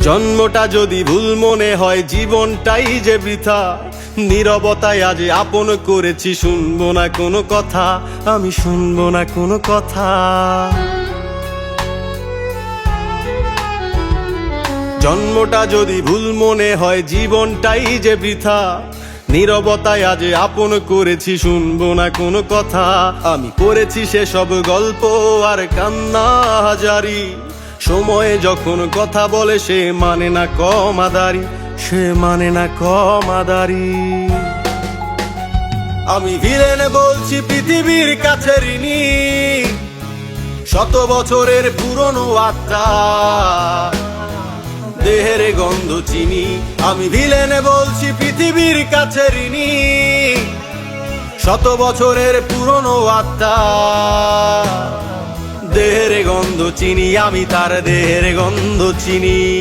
জন্মটা যদি ভুল মনে হয় জীবনটাই যে বৃথা, নীরবতায় আজ আপন করেছি, শুনবো না কোনো কথা, আমি শুনবো না কোনো কথা। জন্মটা যদি ভুল মনে হয় জীবনটাই যে বৃথা, নীরবতায় আজ আপন করেছি, শুনবো না কোনো কথা। আমি করেছি সেসব গল্প আর কান্না হাজারি, সময়ে যখন কথা বলে সে মানে না কমাদারি, সে মানে না কমাদারি। আমি ভিলেন বলছি পৃথিবীর কাছে ঋণী, শত বছরের পুরনো আত্মা, দেহের গন্ধ চিনি। আমি ভিলেন বলছি পৃথিবীর কাছে ঋণী, শত বছরের পুরনো আত্মা, দেহের গন্ধ চিনি। আমি তার দেহের গন্ধ চিনি।